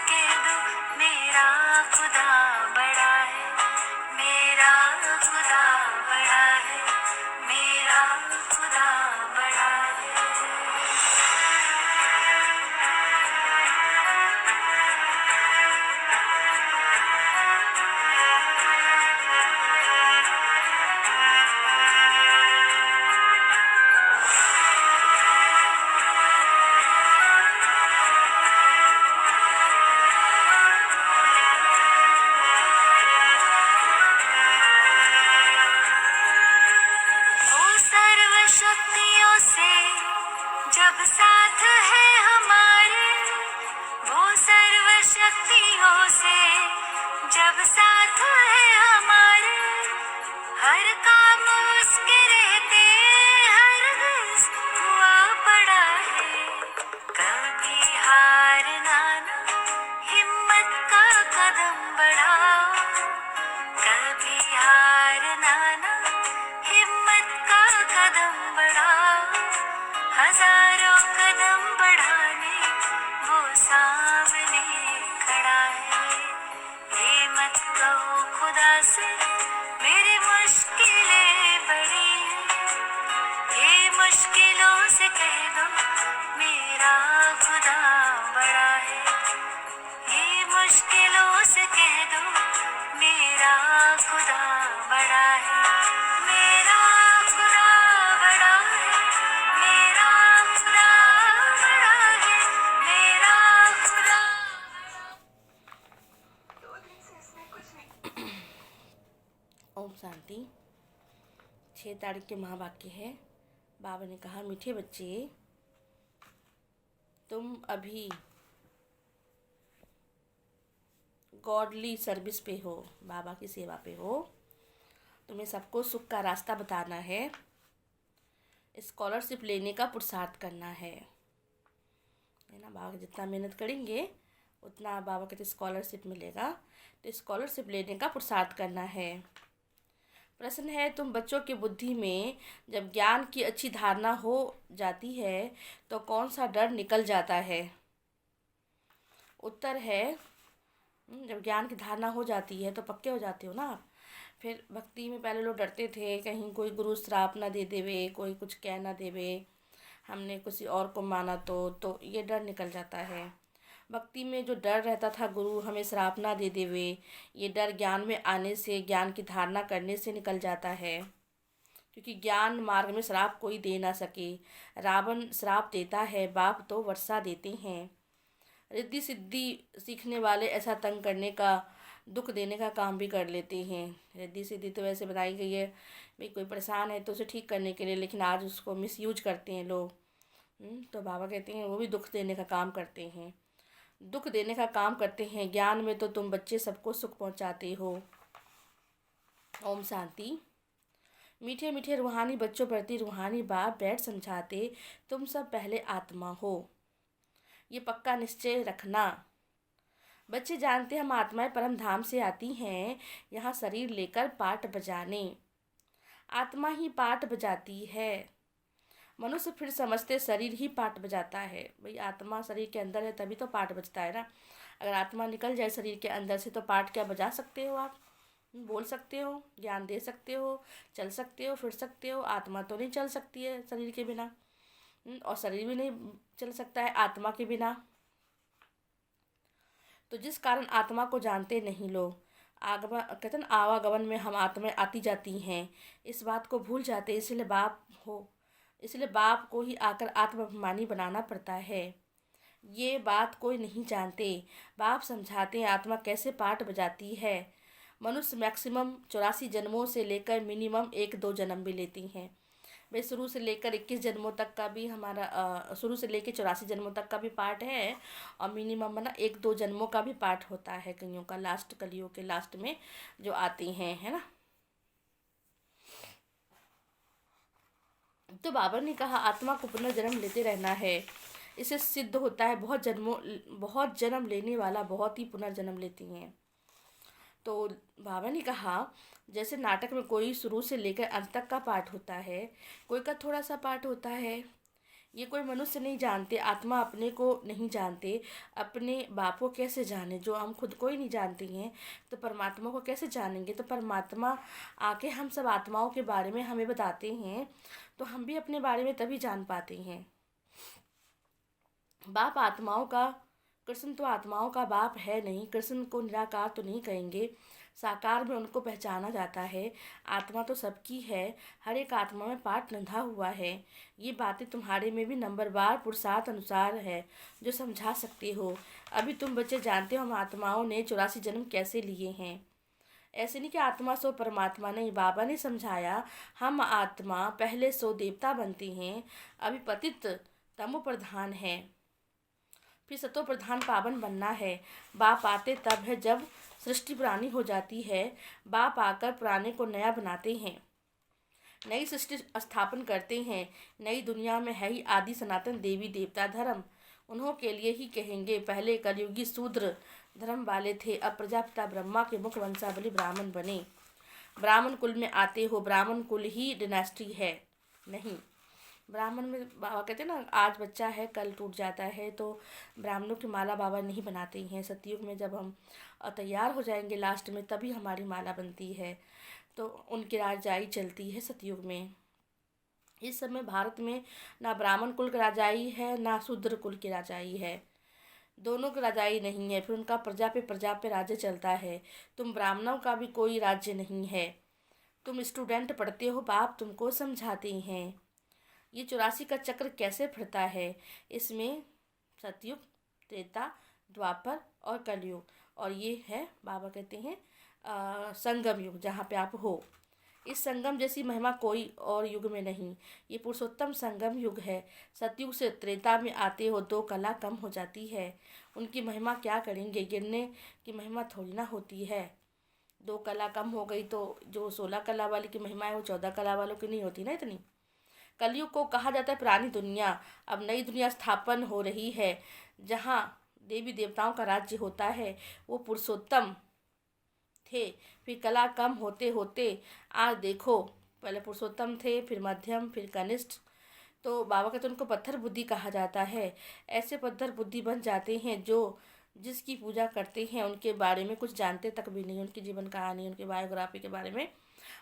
कह दो मेरा खुदा बड़ा है, मेरा खुदा बड़ा है, मेरा खुदा बड़ा है। वो सर्वशक्तियों से जब साथ है हमारे, वो सर्वशक्तियों से जब साथ है हमारे, हर काम उसके रहते हरगिज़ हुआ पड़ा है। कभी हारना ना, हिम्मत का कदम बढ़ाओ, कभी हारना ना, हिम्मत का कदम बढ़ाओ। हजारों कदम बढ़ाने वो सामने खड़ा है। ये मत कहो खुदा से मेरी मुश्किलें बड़ी हैं, ये मुश्किलों से कह दो मेरा खुदा बड़ा है। ये मुश्किलों से कह दो मेरा खुदा बड़ा है, मेरा खुदा बड़ा है, मेरा खुदा बड़ा है, मेरा खुदा। ओम शांति। 6 तारीख के महावाक्य है। बाबा ने कहा, मीठे बच्चे, तुम अभी गॉडली सर्विस पे हो, बाबा की सेवा पे हो। तुम्हें सबको सुख का रास्ता बताना है, स्कॉलरशिप लेने का पुरुषार्थ करना है ना। बाबा जितना मेहनत करेंगे उतना बाबा कहते स्कॉलरशिप मिलेगा, तो स्कॉलरशिप लेने का पुरुषार्थ करना है। प्रश्न है, तुम बच्चों की बुद्धि में जब ज्ञान की अच्छी धारणा हो जाती है तो कौन सा डर निकल जाता है? उत्तर है, जब ज्ञान की धारणा हो जाती है तो पक्के हो जाते हो ना आप। फिर भक्ति में पहले लोग डरते थे कहीं कोई गुरु श्राप ना दे देवे, कोई कुछ कह ना देवे, हमने किसी और को माना तो ये डर निकल जाता है। भक्ति में जो डर रहता था गुरु हमें श्राप ना दे देवे, ये डर ज्ञान में आने से, ज्ञान की धारणा करने से निकल जाता है। क्योंकि ज्ञान मार्ग में श्राप कोई दे ना सके। रावण श्राप देता है, बाप तो वर्षा देते हैं। रिद्धि सिद्धि सीखने वाले ऐसा तंग करने का, दुख देने का काम भी कर लेते हैं। रिद्धि सिद्धि तो वैसे बनाई गई है भाई, कोई परेशान है तो उसे ठीक करने के लिए, लेकिन आज उसको मिसयूज करते हैं लोग। तो बाबा कहते हैं वो भी दुख देने का काम करते हैं, दुख देने का काम करते हैं। ज्ञान में तो तुम बच्चे सबको सुख पहुंचाते हो। ओम शांति। मीठे मीठे रूहानी बच्चों प्रति रूहानी बाप बैठ समझाते, तुम सब पहले आत्मा हो, ये पक्का निश्चय रखना। बच्चे जानते हम आत्माएं परम धाम से आती हैं, यहाँ शरीर लेकर पाठ बजाने। आत्मा ही पाठ बजाती है। मनुष्य फिर समझते शरीर ही पाठ बजाता है। भाई आत्मा शरीर के अंदर है तभी तो पाठ बजता है ना। अगर आत्मा निकल जाए शरीर के अंदर से तो पाठ क्या बजा सकते हो आप? बोल सकते हो, ज्ञान दे सकते हो, चल सकते हो, फिर सकते हो। आत्मा तो नहीं चल सकती है शरीर के बिना, और शरीर भी नहीं चल सकता है आत्मा के बिना। तो जिस कारण आत्मा को जानते नहीं लोग, आगमन कहते ना, आवागमन में हम आत्माएं आती जाती हैं, इस बात को भूल जाते। इसलिए बाप को ही आकर आत्माभिमानी बनाना पड़ता है। ये बात कोई नहीं जानते। बाप समझाते हैं आत्मा कैसे पाठ बजाती है। मनुष्य मैक्सिमम 84 जन्मों से लेकर मिनिमम 1-2 जन्म भी लेती हैं। भाई शुरू से लेकर 21 जन्मों तक का भी हमारा, शुरू से लेकर 84 जन्मों तक का भी पार्ट है, और मिनिमम ना 1-2 जन्मों का भी पार्ट होता है कईयों का, लास्ट कलियों के लास्ट में जो आती हैं, है ना। तो बाबा ने कहा आत्मा को पुनर्जन्म लेते रहना है। इससे सिद्ध होता है बहुत जन्म लेने वाला बहुत ही पुनर्जन्म लेती हैं। तो बाबा ने कहा जैसे नाटक में कोई शुरू से लेकर अंत तक का पार्ट होता है, कोई का थोड़ा सा पार्ट होता है, ये कोई मनुष्य नहीं जानते, आत्मा अपने को नहीं जानते, अपने बाप को कैसे जाने? जो हम खुद को ही नहीं जानते हैं तो परमात्मा को कैसे जानेंगे? तो परमात्मा आके हम सब आत्माओं के बारे में हमें बताते हैं, तो हम भी अपने बारे में तभी जान पाते हैं। बाप आत्माओं का, कृष्ण तो आत्माओं का बाप है नहीं, कृष्ण को निराकार तो नहीं कहेंगे, साकार में उनको पहचाना जाता है। आत्मा तो सबकी है, हर एक आत्मा में पार्ट बंधा हुआ है। ये बातें तुम्हारे में भी नंबरवार पुरुषार्थ अनुसार है जो समझा सकते हो। अभी तुम बच्चे जानते हो हम आत्माओं ने 84 जन्म कैसे लिए हैं। ऐसे नहीं कि आत्मा सो परमात्मा, नहीं, बाबा ने समझाया हम आत्मा पहले सो देवता बनते हैं, अभी पतित तमो प्रधान है, फिर सतो प्रधान पावन बनना है। बाप आते तब है जब सृष्टि पुरानी हो जाती है, बाप आकर पुराने को नया बनाते हैं, नई सृष्टि स्थापन करते हैं। नई दुनिया में है ही आदि सनातन देवी देवता धर्म, उन्हों के लिए ही कहेंगे। पहले कलयुगी शूद्र धर्म वाले थे, अब प्रजापिता ब्रह्मा के मुख वंशावली ब्राह्मण बने। ब्राह्मण कुल में आते हो, ब्राह्मण कुल ही डिनेस्टी है नहीं। ब्राह्मण में बाबा कहते हैं ना, आज बच्चा है कल टूट जाता है, तो ब्राह्मणों की माला बाबा नहीं बनाते हैं। सतयुग में जब हम तैयार हो जाएंगे लास्ट में, तभी हमारी माला बनती है, तो उनकी राजाई चलती है सतयुग में। इस समय भारत में ना ब्राह्मण कुल की राजाई है ना शूद्र कुल की राजाई है, दोनों की राजाई नहीं है। फिर उनका प्रजा पे राज्य चलता है। तुम ब्राह्मणों का भी कोई राज्य नहीं है। तुम स्टूडेंट पढ़ते हो, बाप तुमको समझाते हैं ये 84 का चक्र कैसे फिरता है। इसमें सतयुग, त्रेता, द्वापर और कलयुग, और ये है बाबा कहते हैं संगम युग, जहाँ पे आप हो। इस संगम जैसी महिमा कोई और युग में नहीं, ये पुरुषोत्तम संगम युग है। सतयुग से त्रेता में आते हो 2 कला कम हो जाती है, उनकी महिमा क्या करेंगे, गिरने की महिमा थोड़ी ना होती है। 2 कला कम हो गई तो जो 16 कला वाली की महिमा है वो 14 कला वालों की नहीं होती ना इतनी। कलयुग को कहा जाता है पुरानी दुनिया। अब नई दुनिया स्थापन हो रही है, जहाँ देवी देवताओं का राज्य होता है। वो पुरुषोत्तम थे, फिर कला कम होते होते आज देखो, पहले पुरुषोत्तम थे, फिर मध्यम, फिर कनिष्ठ। तो बाबा कहते उनको पत्थर बुद्धि कहा जाता है। ऐसे पत्थर बुद्धि बन जाते हैं जो जिसकी पूजा करते हैं उनके बारे में कुछ जानते तक भी नहीं, उनकी जीवन कहानी, उनकी बायोग्राफी के बारे में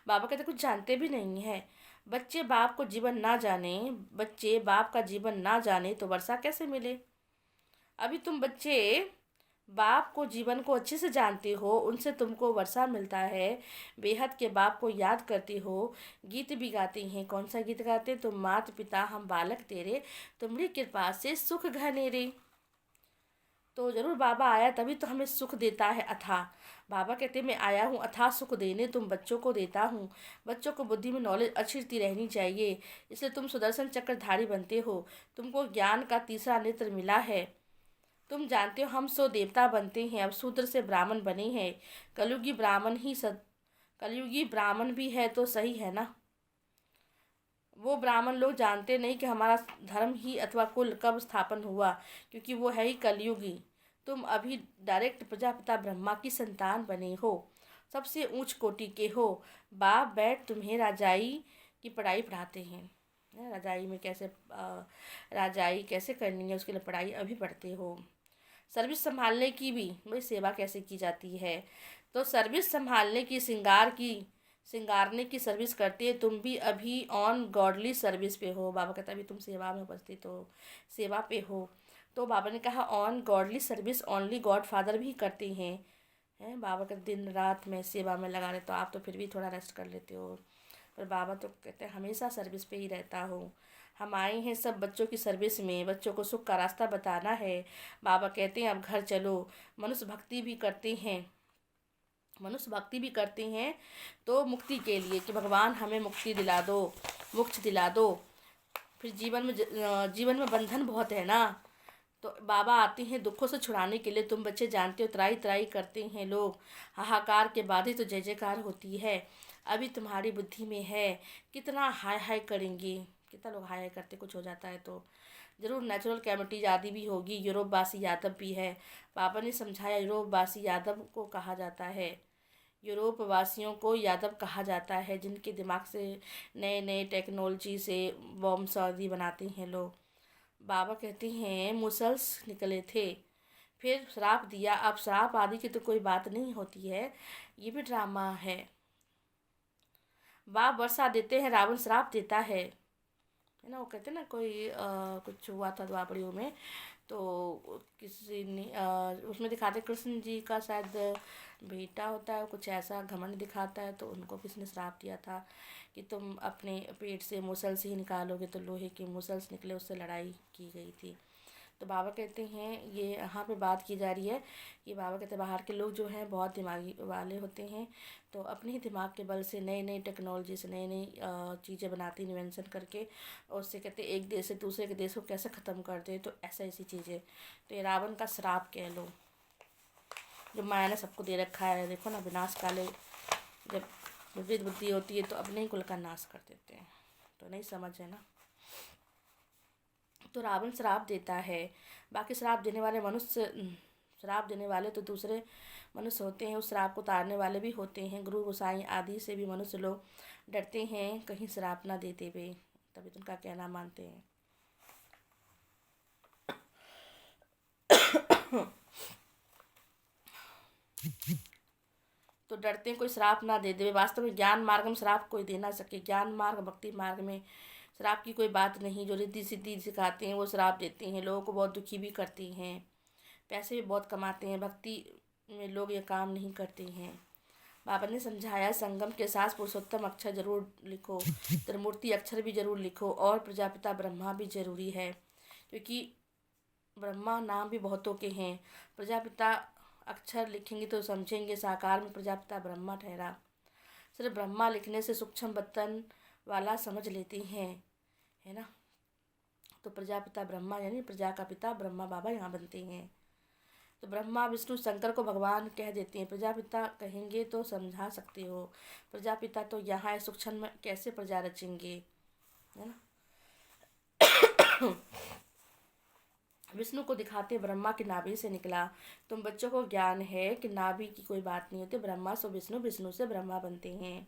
बाबा कहते कुछ जानते भी नहीं है। बच्चे बाप को जीवन ना जाने, बच्चे बाप का जीवन ना जाने तो वर्षा कैसे मिले। अभी तुम बच्चे बाप को जीवन को अच्छे से जानते हो, उनसे तुमको वर्षा मिलता है। बेहद के बाप को याद करते हो, गीत भी गाते हैं। कौन सा गीत गाते? तुम मात पिता हम बालक तेरे, तुम्हारी कृपा से सुख घनेरे। तो जरूर बाबा आया तभी तो हमें सुख देता है अथाह। बाबा कहते मैं आया हूँ अथाह सुख देने, तुम बच्चों को देता हूँ। बच्चों को बुद्धि में नॉलेज अच्छी रहनी चाहिए, इसलिए तुम सुदर्शन चक्रधारी बनते हो। तुमको ज्ञान का तीसरा नेत्र मिला है। तुम जानते हो हम सो देवता बनते हैं, अब शूद्र से ब्राह्मण बने हैं। कलयुगी ब्राह्मण ही कलयुगी ब्राह्मण भी है तो सही है ना। वो ब्राह्मण लोग जानते नहीं कि हमारा धर्म ही अथवा कुल कब स्थापन हुआ, क्योंकि वो है ही कलयुगी। तुम अभी डायरेक्ट प्रजापिता ब्रह्मा की संतान बने हो, सबसे ऊंच कोटि के हो। बाप बैठ तुम्हें राजाई की पढ़ाई पढ़ाते हैं। राजाई में कैसे राजाई कैसे करनी है उसके लिए पढ़ाई अभी पढ़ते हो। सर्विस संभालने की भी भाई सेवा कैसे की जाती है, तो सर्विस संभालने की, सिंगारने की सर्विस करती है। तुम भी अभी ऑन गॉडली सर्विस पे हो। बाबा कहता अभी तुम सेवा में उपस्थित हो, सेवा पे हो। तो बाबा ने कहा on godly service only God father भी करते हैं। बाबा का दिन रात में सेवा में लगा रहे, तो आप तो फिर भी थोड़ा रेस्ट कर लेते हो, पर बाबा तो कहते हैं हमेशा सर्विस पे ही रहता हो। हम आए हैं सब बच्चों की सर्विस में, बच्चों को सुख का रास्ता बताना है। बाबा कहते हैं अब घर चलो। मनुष्य भक्ति भी करते हैं, तो मुक्ति के लिए कि भगवान हमें मुक्ति दिला दो, मोक्ष दिला दो। फिर जीवन में बंधन बहुत है ना, तो बाबा आते हैं दुखों से छुड़ाने के लिए। तुम बच्चे जानते हो त्राई त्राई करते हैं लोग, हाहाकार के बाद ही तो जय जयकार होती है। अभी तुम्हारी बुद्धि में है कितना हाय हाय करेंगे, कितना लोग हाय हाय करते कुछ हो जाता है तो जरूर नेचुरल कैमिटी आदि भी होगी। यूरोपवासी यादव भी है, बाबा ने समझाया यूरोपवासी यादव को कहा जाता है। यूरोप वासियों को यादव कहा जाता है, जिनके दिमाग से नए नए टेक्नोलॉजी से बॉम्ब आदि बनाते हैं लोग। बाबा कहते हैं मुसल्स निकले थे, फिर श्राप दिया। अब श्राप आदि की तो कोई बात नहीं होती है, ये भी ड्रामा है। बाप वर्षा देते हैं, रावण श्राप देता है ना। वो कहते हैं ना कोई कुछ हुआ था द्वापर युग में, तो किसी ने उसमें दिखाते कृष्ण जी का शायद बेटा होता है, कुछ ऐसा घमंड दिखाता है, तो उनको किसी ने श्राप दिया था कि तुम अपने पेट से मुसल से ही निकालोगे, तो लोहे के मुसल्स निकले, उससे लड़ाई की गई थी। तो बाबा कहते हैं ये यहाँ पे बात की जा रही है कि बाबा कहते हैं बाहर के लोग जो हैं बहुत दिमागी वाले होते हैं, तो अपने ही दिमाग के बल से नई नई टेक्नोलॉजी से नई नई चीज़ें बनाते हैं इन्वेंशन करके, और उससे कहते हैं एक देश से दूसरे के देश को कैसे ख़त्म कर दे। तो ऐसा ऐसी चीज़ें, तो ये रावण का श्राप कह लो, जो माया ने सबको दे रखा है। देखो ना, विनाश काले जब विपरीत बुद्धि होती है तो अपने ही कुल का नाश कर देते हैं। तो नहीं समझ है ना। तो रावण श्राप देता है, बाकी श्राप देने वाले मनुष्य, श्राप देने वाले तो दूसरे मनुष्य होते हैं, उस श्राप को उतारने वाले भी होते हैं। गुरु गोसाई आदि से भी मनुष्य लोग डरते हैं कहीं श्राप ना देते हुए, तभी तो उनका कहना मानते हैं। तो डरते हैं कोई श्राप ना दे दे। वास्तव में ज्ञान मार्ग में श्राप कोई दे ना सके। ज्ञान मार्ग भक्ति मार्ग में श्राप की कोई बात नहीं। जो रिद्धि सिद्धि सिखाते हैं वो श्राप देते हैं, लोगों को बहुत दुखी भी करते हैं, पैसे भी बहुत कमाते हैं। भक्ति में लोग ये काम नहीं करते हैं। बाबा ने समझाया संगम के साथ पुरुषोत्तम अक्षर जरूर लिखो, त्रिमूर्ति अक्षर भी जरूर लिखो, और प्रजापिता ब्रह्मा भी जरूरी है, क्योंकि ब्रह्मा नाम भी बहुतों के हैं। प्रजापिता अक्षर लिखेंगे तो समझेंगे साकार में प्रजापिता ब्रह्मा ठहरा। सिर्फ ब्रह्मा लिखने से सूक्ष्म बर्तन वाला समझ लेते हैं, है ना। तो प्रजापिता ब्रह्मा यानी प्रजा का पिता ब्रह्मा बाबा यहाँ बनते हैं। तो ब्रह्मा विष्णु शंकर को भगवान कह देते हैं। प्रजापिता कहेंगे तो समझा सकते हो, प्रजापिता तो यहाँ है, सूक्ष्म में कैसे प्रजा रचेंगे, है ना। विष्णु को दिखाते ब्रह्मा की नाभि से निकला। तुम बच्चों को ज्ञान है कि नाभि की कोई बात नहीं होती, ब्रह्मा से विष्णु, विष्णु से ब्रह्मा बनते हैं।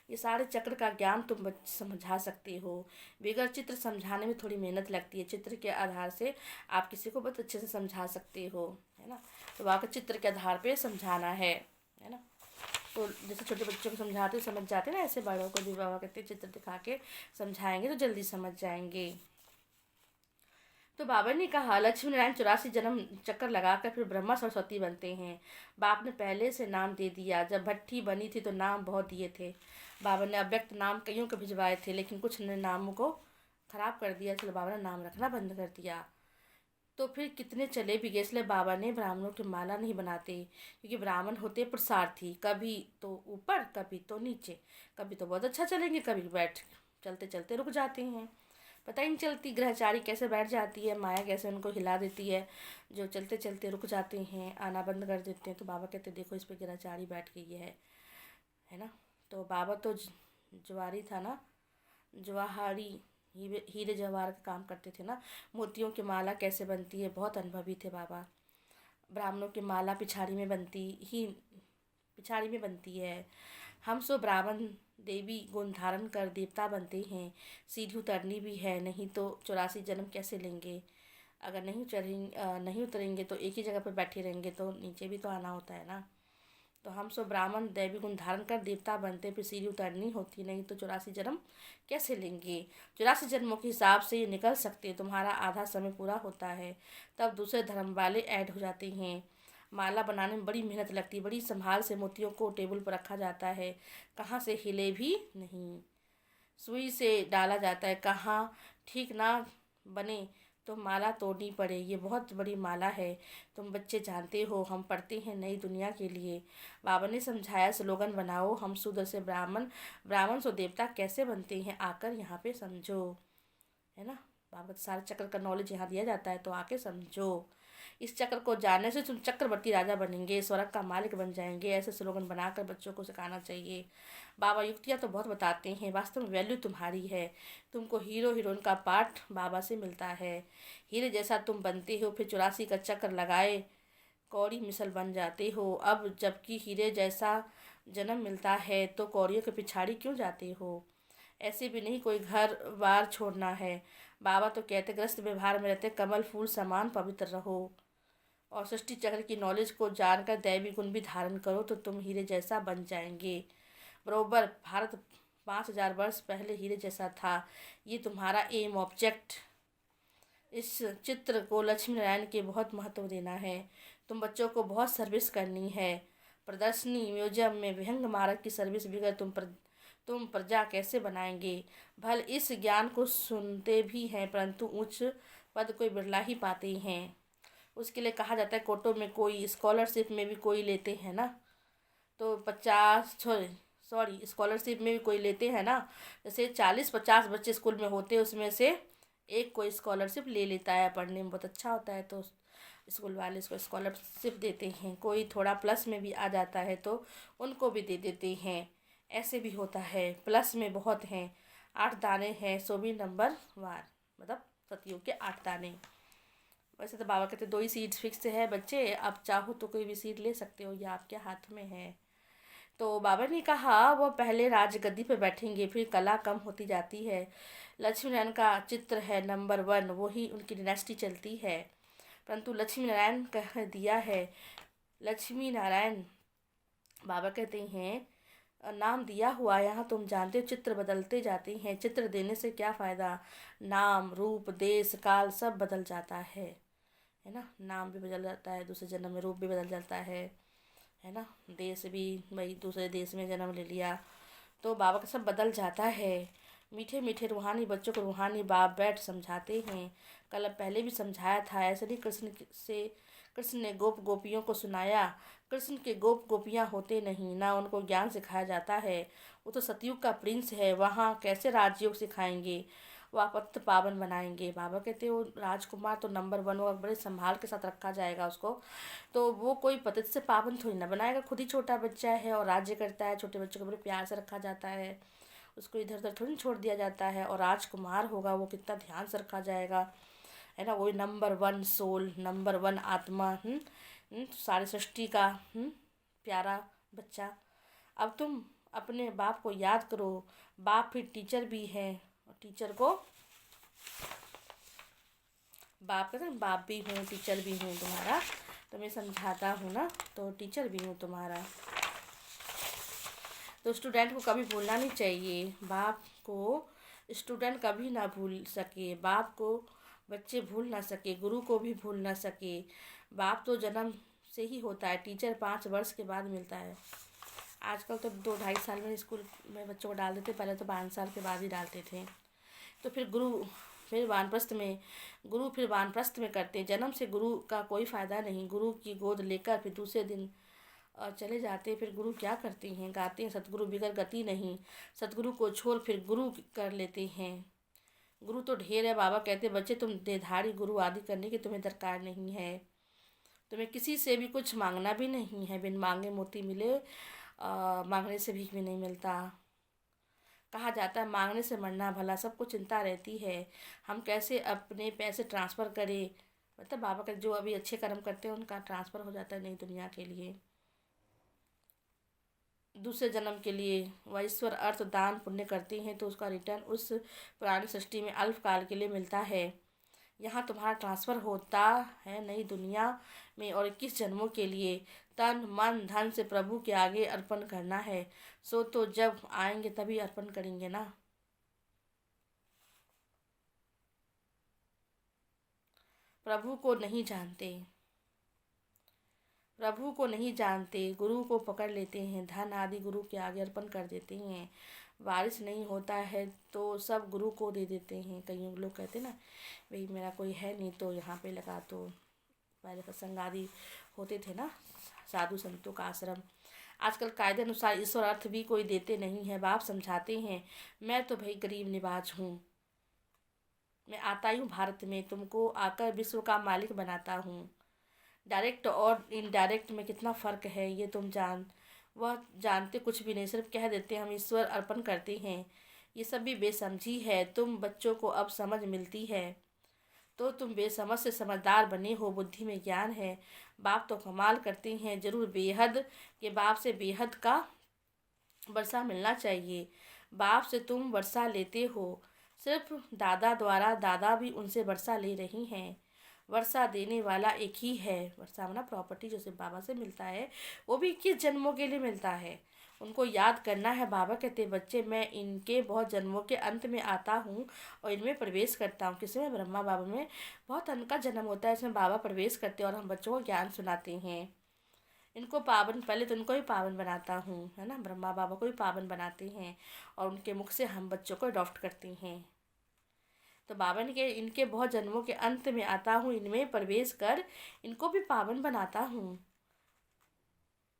ये सारे चक्र का ज्ञान तुम बच्चे समझा सकते हो। बगैर चित्र समझाने में थोड़ी मेहनत लगती है, चित्र के आधार से आप किसी को बहुत अच्छे से समझा सकते हो, है ना। तो वहाँ चित्र के आधार पे समझाना है ना। तो जैसे छोटे बच्चों को समझाते समझ जाते ना, ऐसे बड़ों को भी बाबा कहते चित्र दिखा के समझाएंगे तो जल्दी समझ जाएंगे। तो बाबा ने कहा लक्ष्मी नारायण 84 जन्म चक्कर लगाकर फिर ब्रह्मा सरस्वती बनते हैं। बाप ने पहले से नाम दे दिया। जब भट्टी बनी थी तो नाम बहुत दिए थे। बाबा ने अव्यक्त नाम कईयों को भिजवाए थे, लेकिन कुछ ने नामों को खराब कर दिया, इसलिए बाबा ने नाम रखना बंद कर दिया। तो फिर कितने चले भी गए, इसलिए बाबा ने ब्राह्मणों की माला नहीं बनाते, क्योंकि ब्राह्मण होते पुरुषार्थी, कभी तो ऊपर कभी तो नीचे, कभी तो बहुत अच्छा चलेंगे, कभी बैठ चलते चलते रुक जाते हैं। पता ही नहीं चलती ग्रहचारी कैसे बैठ जाती है, माया कैसे उनको हिला देती है, जो चलते चलते रुक जाते हैं, आना बंद कर देते हैं। तो बाबा कहते देखो इस पे ग्रहचारी बैठ गई है ना। तो बाबा तो जवारी था ना, जवाहरी हीरे जवाहर का काम करते थे ना। मोतियों की माला कैसे बनती है, बहुत अनुभवी थे बाबा। ब्राह्मणों की माला पिछाड़ी में बनती है। हम सो ब्राह्मण देवी गुण धारण कर देवता बनते हैं। सीढ़ी उतरनी भी है, नहीं तो 84 जन्म कैसे लेंगे। अगर नहीं उतरेंगे तो एक ही जगह पर बैठे रहेंगे, तो नीचे भी तो आना होता है ना। तो हम सो ब्राह्मण दैवी गुण धारण कर देवता बनते, फिर सीढ़ी उतरनी होती, नहीं तो 84 जन्म कैसे लेंगे। 84 जन्मों के हिसाब से ये निकल सकते, तुम्हारा आधा समय पूरा होता है, तब दूसरे धर्म वाले ऐड हो जाते हैं। माला बनाने में बड़ी मेहनत लगती है, बड़ी संभाल से मोतियों को टेबल पर रखा जाता है, कहाँ से हिले भी नहीं, सुई से डाला जाता है, कहाँ ठीक ना बने तो माला तोड़नी पड़े। ये बहुत बड़ी माला है, तुम बच्चे जानते हो, हम पढ़ते हैं नई दुनिया के लिए। बाबा ने समझाया स्लोगन बनाओ, हम शूद्र से ब्राह्मण, ब्राह्मण से देवता कैसे बनते हैं, आकर यहाँ पे समझो, है ना। बाबा सारे चक्र का नॉलेज यहाँ दिया जाता है, तो आके समझो। इस चक्र को जानने से तुम चक्रवर्ती राजा बनेंगे, स्वर्ग का मालिक बन जाएंगे। ऐसे स्लोगन बनाकर बच्चों को सिखाना चाहिए। बाबा युक्तियाँ तो बहुत बताते हैं, वास्तव में वैल्यू तुम्हारी है। तुमको हीरो हीरोइन का पाठ बाबा से मिलता है। हीरे जैसा तुम बनते हो, फिर 84 का चक्कर लगाए कौड़ी मिसल बन जाते हो। अब जबकि हीरे जैसा जन्म मिलता है तो कौड़ियों के पिछाड़ी क्यों जाते हो। ऐसे भी नहीं कोई घर बार छोड़ना है, बाबा तो कहते ग्रस्त व्यवहार में रहते कमल फूल समान पवित्र रहो, और सृष्टि चक्र की नॉलेज को जानकर दैवी गुण भी धारण करो तो तुम हीरे जैसा बन जाएंगे। बरोबर भारत 5000 वर्ष पहले हीरे जैसा था। ये तुम्हारा एम ऑब्जेक्ट। इस चित्र को लक्ष्मी नारायण के बहुत महत्व देना है। तुम बच्चों को बहुत सर्विस करनी है। प्रदर्शनी म्यूजियम में विहंग मार्ग की सर्विस बगैर तुम प्रजा कैसे बनाएंगे। भल इस ज्ञान को सुनते भी हैं परंतु उच्च पद कोई बिरला ही पाते हैं। उसके लिए कहा जाता है कोटों में कोई स्कॉलरशिप में भी कोई लेते हैं ना, तो 50 सॉरी स्कॉलरशिप में भी कोई लेते हैं ना, जैसे 40-50 बच्चे स्कूल में होते हैं उसमें से एक कोई स्कॉलरशिप ले लेता है, पढ़ने में बहुत अच्छा होता है तो स्कूल वाले इसको स्कॉलरशिप देते हैं। कोई थोड़ा प्लस में भी आ जाता है तो उनको भी दे देते हैं। ऐसे भी होता है। प्लस में बहुत हैं, 8 दाने हैं, सो भी नंबर वार, मतलब सतयुग के 8 दाने। वैसे तो बाबा कहते 2 ही सीट फिक्स है बच्चे, अब चाहो तो कोई भी सीट ले सकते हो, या आपके हाथ में है। तो बाबा ने कहा वह पहले राजगद्दी पर बैठेंगे, फिर कला कम होती जाती है। लक्ष्मी नारायण का चित्र है नंबर 1, वही उनकी डिनेस्टी चलती है। परंतु लक्ष्मी नारायण कह दिया है, लक्ष्मी नारायण बाबा कहते हैं नाम दिया हुआ यहाँ तुम जानते हो, चित्र बदलते जाते हैं। चित्र देने से क्या फ़ायदा, नाम रूप देश काल सब बदल जाता है ना। नाम भी बदल जाता है, दूसरे जन्म में रूप भी बदल जाता है ना। देश भी भाई दूसरे देश में जन्म ले लिया तो बाबा का सब बदल जाता है। मीठे मीठे रूहानी बच्चों को रूहानी बाप बैठ समझाते हैं। कल पहले भी समझाया था, ऐसे नहीं कृष्ण ने गोप गोपियों को सुनाया। कृष्ण के गोप गोपियाँ होते नहीं ना, उनको ज्ञान सिखाया जाता है। वो तो सतयुग का प्रिंस है, वहाँ कैसे राजयोग सिखाएंगे, वह पतित पावन बनाएंगे। बाबा कहते वो राजकुमार तो नंबर 1 होगा, बड़े संभाल के साथ रखा जाएगा उसको, तो वो कोई पतित से पावन थोड़ी ना बनाएगा। खुद ही छोटा बच्चा है और राज्य करता है, छोटे बच्चों को बड़े प्यार से रखा जाता है, उसको इधर उधर थोड़ी छोड़ दिया जाता है। और राजकुमार होगा वो कितना ध्यान से रखा जाएगा, है ना। वही नंबर 1 सोल, नंबर 1 आत्मा, सारी सृष्टि का प्यारा बच्चा। अब तुम अपने बाप को याद करो, बाप फिर टीचर भी है, टीचर को बाप कहते हैं बाप भी हूँ टीचर भी हूँ तुम्हारा, तो मैं समझाता हूँ ना, तो टीचर भी हूँ तुम्हारा। तो स्टूडेंट को कभी भूलना नहीं चाहिए, बाप को स्टूडेंट कभी ना भूल सके, बाप को बच्चे भूल ना सके, गुरु को भी भूल ना सके। बाप तो जन्म से ही होता है, टीचर 5 वर्ष के बाद मिलता है। आजकल तो 2-2.5 साल में स्कूल में बच्चों को डाल देते, पहले तो 5 साल के बाद ही डालते थे। तो फिर गुरु फिर वानप्रस्थ में करते हैं। जन्म से गुरु का कोई फ़ायदा नहीं, गुरु की गोद लेकर फिर दूसरे दिन चले जाते। फिर गुरु क्या करते हैं, गाते हैं सतगुरु बिगर गति नहीं, सतगुरु को छोड़ फिर गुरु कर लेते हैं। गुरु तो ढेर है, बाबा कहते बच्चे तुम देधारी गुरु आदि करने की तुम्हें दरकार नहीं है, तुम्हें किसी से भी कुछ मांगना भी नहीं है। बिन मांगे मोती मिले, मांगने से भीख भी नहीं मिलता। कहा जाता है मांगने से मरना भला, सबको चिंता रहती है हम कैसे अपने पैसे ट्रांसफ़र करें। मतलब बाबा का जो अभी अच्छे कर्म करते हैं उनका ट्रांसफ़र हो जाता है नई दुनिया के लिए, दूसरे जन्म के लिए। वह ईश्वर अर्थ दान पुण्य करते हैं तो उसका रिटर्न उस पुरानी सृष्टि में अल्पकाल के लिए मिलता है। यहाँ तुम्हारा ट्रांसफ़र होता है नई दुनिया में, और 21 जन्मों के लिए तन मन धन से प्रभु के आगे अर्पण करना है। सो तो जब आएंगे तभी अर्पण करेंगे ना। प्रभु को नहीं जानते, प्रभु को नहीं जानते, गुरु को पकड़ लेते हैं, धन आदि गुरु के आगे अर्पण कर देते हैं। बारिश नहीं होता है तो सब गुरु को दे देते हैं। कई लोग कहते ना भाई मेरा कोई है नहीं तो यहाँ पे लगा, तो पहले सत्संग आदि होते थे ना, साधु संतों का आश्रम। आजकल कायदे अनुसार ईश्वर अर्थ भी कोई देते नहीं है। बाप समझाते हैं मैं तो भाई गरीब निवाज हूँ, मैं आता ही हूँ भारत में, तुमको आकर विश्व का मालिक बनाता हूँ। डायरेक्ट और इनडायरेक्ट में कितना फ़र्क है ये तुम वह जानते कुछ भी नहीं, सिर्फ कह देते हम ईश्वर अर्पण करते हैं। ये सब भी बेसमझी है, तुम बच्चों को अब समझ मिलती है तो तुम बेसमझ से समझदार बने हो, बुद्धि में ज्ञान है। बाप तो कमाल करते हैं, जरूर बेहद के बाप से बेहद का वर्षा मिलना चाहिए। बाप से तुम वर्षा लेते हो, सिर्फ दादा द्वारा दादा भी उनसे वर्षा ले रही हैं। वर्षा देने वाला एक ही है। वर्षा माना प्रॉपर्टी जो सिर्फ बाबा से मिलता है, वो भी 21 जन्मों के लिए मिलता है। उनको याद करना है। बाबा कहते बच्चे, मैं इनके बहुत जन्मों के अंत में आता हूँ और इनमें प्रवेश करता हूँ। किसमें? ब्रह्मा बाबा में बहुत अंत का जन्म होता है, इसमें बाबा प्रवेश करते हैं और हम बच्चों को ज्ञान सुनाते हैं। इनको पावन, पहले तो इनको ही पावन बनाता हूँ, है ना। ब्रह्मा बाबा को भी पावन बनाते हैं और उनके मुख से हम बच्चों को अडॉप्ट करते हैं। तो बाबा ने के इनके बहुत जन्मों के अंत में आता हूँ, इनमें प्रवेश कर इनको भी पावन बनाता हूँ,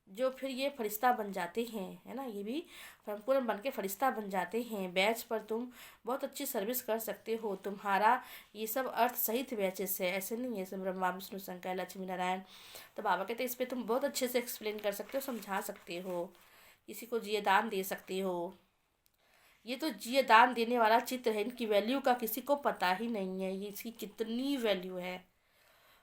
जो फिर ये फरिश्ता बन जाते हैं, है ना। ये भी संपूर्ण बन के फरिश्ता बन जाते हैं। बैच पर तुम बहुत अच्छी सर्विस कर सकते हो। तुम्हारा ये सब अर्थ सहित बैचेस है, ऐसे नहीं है सब ब्रह्मा विष्णु शंकर लक्ष्मी नारायण। तो बाबा कहते हैं इस पर तुम बहुत अच्छे से एक्सप्लेन कर सकते हो, समझा सकते हो, किसी को जिये दान दे सकते हो। ये तो जिये दान देने वाला चित्र है, इनकी वैल्यू का किसी को पता ही नहीं है, ये इसकी कितनी वैल्यू है।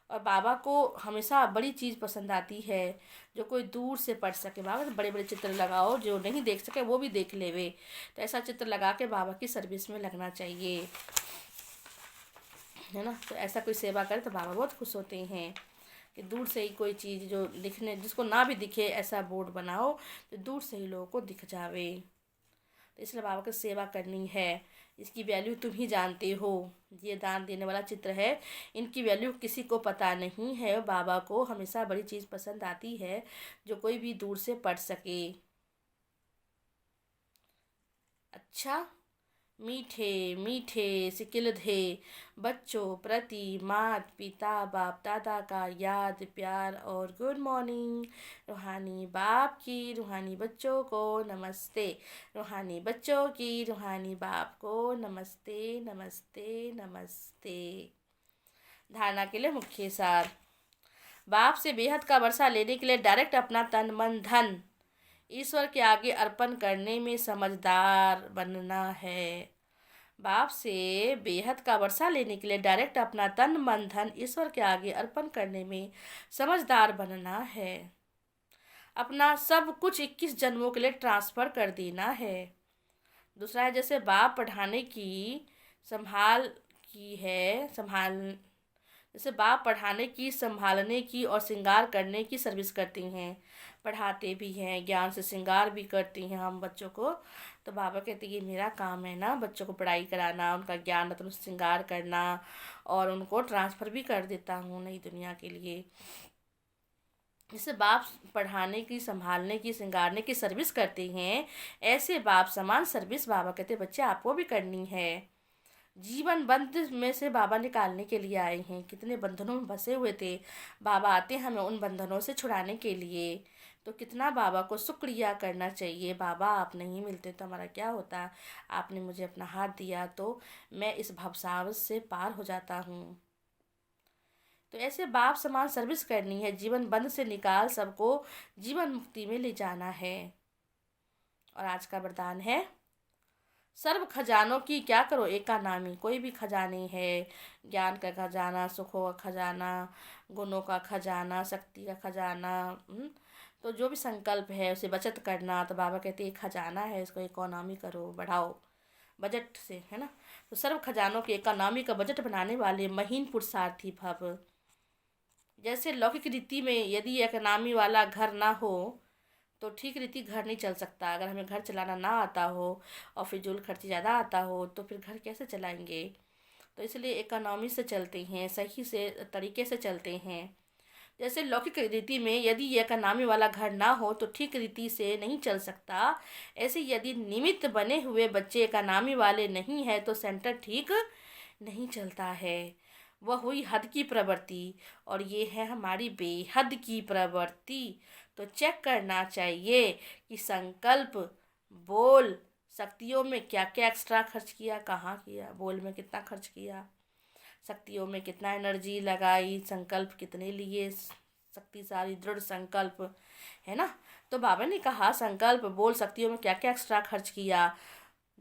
और बाबा को हमेशा बड़ी चीज़ पसंद आती है, जो कोई दूर से पढ़ सके। बाबा तो बड़े बड़े चित्र लगाओ, जो नहीं देख सके वो भी देख लेवे। तो ऐसा चित्र लगा के बाबा की सर्विस में लगना चाहिए, है ना। तो ऐसा कोई सेवा करे तो बाबा बहुत खुश होते हैं कि दूर से ही कोई चीज़ जो दिखने, जिसको ना भी दिखे, ऐसा बोर्ड बनाओ तो दूर से ही लोगों को दिख जावे। तो इसलिए बाबा की सेवा करनी है। इसकी वैल्यू तुम ही जानते हो। ये दान देने वाला चित्र है, इनकी वैल्यू किसी को पता नहीं है। बाबा को हमेशा बड़ी चीज़ पसंद आती है, जो कोई भी दूर से पढ़ सके। अच्छा, मीठे मीठे सिकिलधे बच्चों प्रति माता पिता बाप दादा का याद प्यार और गुड मॉर्निंग। रूहानी बाप की रूहानी बच्चों को नमस्ते। रूहानी बच्चों की रूहानी बाप को नमस्ते नमस्ते नमस्ते। धारणा के लिए मुख्य सार। बाप से बेहद का वर्षा लेने के लिए डायरेक्ट अपना तन मन धन ईश्वर के आगे अर्पण करने में समझदार बनना है। बाप से बेहद का वर्षा लेने के लिए डायरेक्ट अपना तन मन धन ईश्वर के आगे अर्पण करने में समझदार बनना है। अपना सब कुछ 21 जन्मों के लिए ट्रांसफ़र कर देना है। दूसरा है, जैसे बाप पढ़ाने की जैसे बाप पढ़ाने की, संभालने की और श्रृंगार करने की सर्विस करती हैं। पढ़ाते भी हैं, ज्ञान से श्रृंगार भी करती हैं हम बच्चों को। तो बाबा कहते हैं ये मेरा काम है ना, बच्चों को पढ़ाई कराना, उनका ज्ञान रत्न श्रृंगार करना और उनको ट्रांसफ़र भी कर देता हूँ नई दुनिया के लिए। जैसे बाप पढ़ाने की, संभालने की, श्रृंगारने की सर्विस करते हैं, ऐसे बाप समान सर्विस बाबा कहते बच्चे आपको भी करनी है। जीवन बंध में से बाबा निकालने के लिए आए हैं। कितने बंधनों में फंसे हुए थे, बाबा आते हैं हमें उन बंधनों से छुड़ाने के लिए। तो कितना बाबा को शुक्रिया करना चाहिए। बाबा आप नहीं मिलते तो हमारा क्या होता। आपने मुझे अपना हाथ दिया तो मैं इस भवसागर से पार हो जाता हूँ। तो ऐसे बाप समान सर्विस करनी है। जीवन बंध से निकाल सबको जीवन मुक्ति में ले जाना है। और आज का वरदान है, सर्व खजानों की क्या करो एका नामी। कोई भी खजाने है, ज्ञान का खजाना, सुखों का खजाना, गुणों का खजाना, शक्ति का खजाना, तो जो भी संकल्प है उसे बचत करना। तो बाबा कहते हैं खजाना है, इसको इकोनॉमी करो, बढ़ाओ बजट से, है ना। तो सर्व खजानों के इकोनॉमी का बजट बनाने वाले महीन पुरुषार्थी भव। जैसे लौकिक रीति में यदि इकोनॉमी वाला घर ना हो तो ठीक रीति घर नहीं चल सकता। अगर हमें घर चलाना ना आता हो और फिजूल खर्ची ज़्यादा आता हो तो फिर घर कैसे चलाएंगे। तो इसलिए इकोनॉमी से चलते हैं, सही से तरीके से चलते हैं। जैसे लौकिक रीति में यदि इकोनॉमी वाला घर ना हो तो ठीक रीति से नहीं चल सकता, ऐसे यदि निमित्त बने हुए बच्चे इकोनॉमी वाले नहीं है तो सेंटर ठीक नहीं चलता है। वह हुई हद की प्रवृत्ति और ये है हमारी बेहद की प्रवृत्ति। तो चेक करना चाहिए कि संकल्प, बोल, शक्तियों में क्या क्या एक्स्ट्रा खर्च किया, कहाँ किया, बोल में कितना खर्च किया, शक्तियों में कितना एनर्जी लगाई, संकल्प कितने लिए, शक्तिशाली दृढ़ संकल्प, है ना। तो बाबा ने कहा संकल्प, बोल, शक्तियों में क्या क्या एक्स्ट्रा खर्च किया।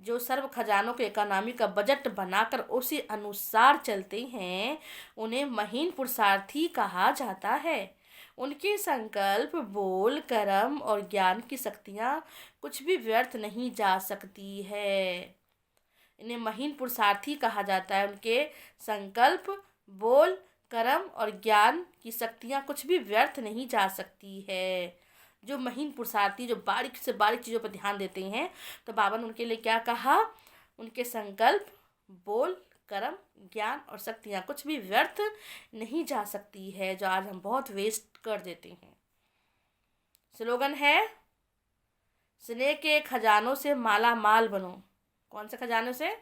जो सर्व खजानों के इकोनॉमी का बजट बनाकर उसी अनुसार चलते हैं उन्हें महीन पुरुषार्थी कहा जाता है। उनके संकल्प, बोल, कर्म और ज्ञान की शक्तियाँ कुछ भी व्यर्थ नहीं जा सकती है। इन्हें महीन पुरुषार्थी कहा जाता है। उनके संकल्प, बोल, कर्म और ज्ञान की शक्तियाँ कुछ भी व्यर्थ नहीं जा सकती है। जो महीन पुरुषार्थी, जो बारीक से बारीक चीज़ों पर ध्यान देते हैं, तो बाबा ने उनके लिए क्या कहा? उनके संकल्प, बोल, कर्म, ज्ञान और शक्तियाँ कुछ भी व्यर्थ नहीं जा सकती है, जो आज हम बहुत वेस्ट कर देते हैं। स्लोगन है, स्नेह के खजानों से माला माल बनो। कौन से खजानों से?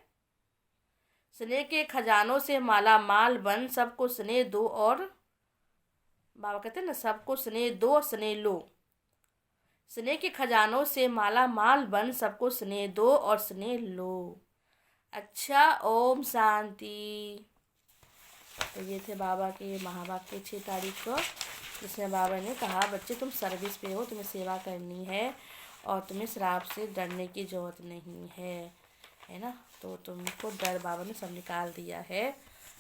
स्नेह के खजानों से माला माल बन, सबको स्नेह दो और बाबा कहते हैं ना, सबको स्नेह दो स्नेह लो। स्नेह के खजानों से माला माल बन, सबको स्नेह दो और स्नेह लो। अच्छा, ओम शांति। तो ये थे बाबा के महावाक्य 6 तारीख को, जिसमें बाबा ने कहा, बच्चे तुम सर्विस पे हो, तुम्हें सेवा करनी है और तुम्हें श्राप से डरने की ज़रूरत नहीं है ना। तो तुमको डर बाबा ने सब निकाल दिया है।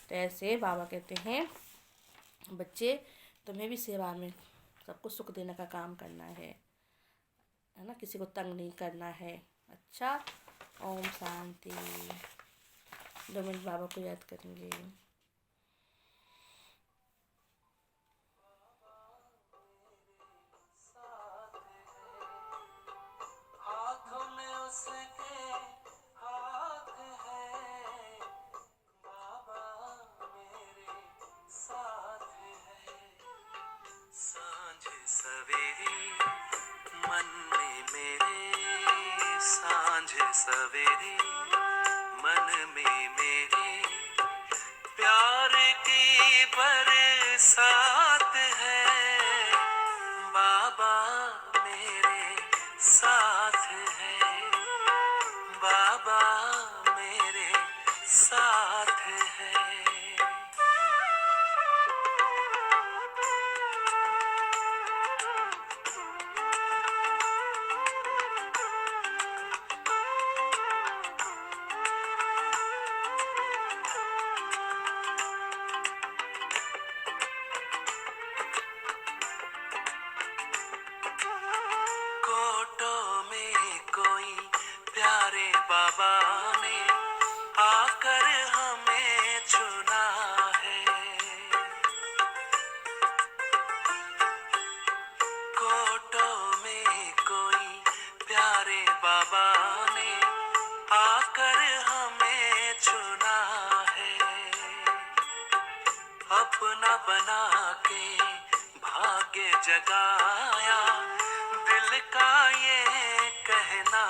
तो ऐसे बाबा कहते हैं, बच्चे तुम्हें भी सेवा में सबको सुख देने का काम करना है ना, किसी को तंग नहीं करना है। अच्छा, ओम शांति। 2 मिनट बाबा को याद करेंगे। सवेरे मन में मेरे, सांझ सवेरे मन में मेरे, प्यार की बरसात है, बाबा मेरे साथ है, बाबा मेरे साथ है। बाबा ने आकर हमें चुना है, कोटों में कोई प्यारे बाबा ने आकर हमें चुना है, अपना बना के भाग्य जगाया, दिल का ये कहना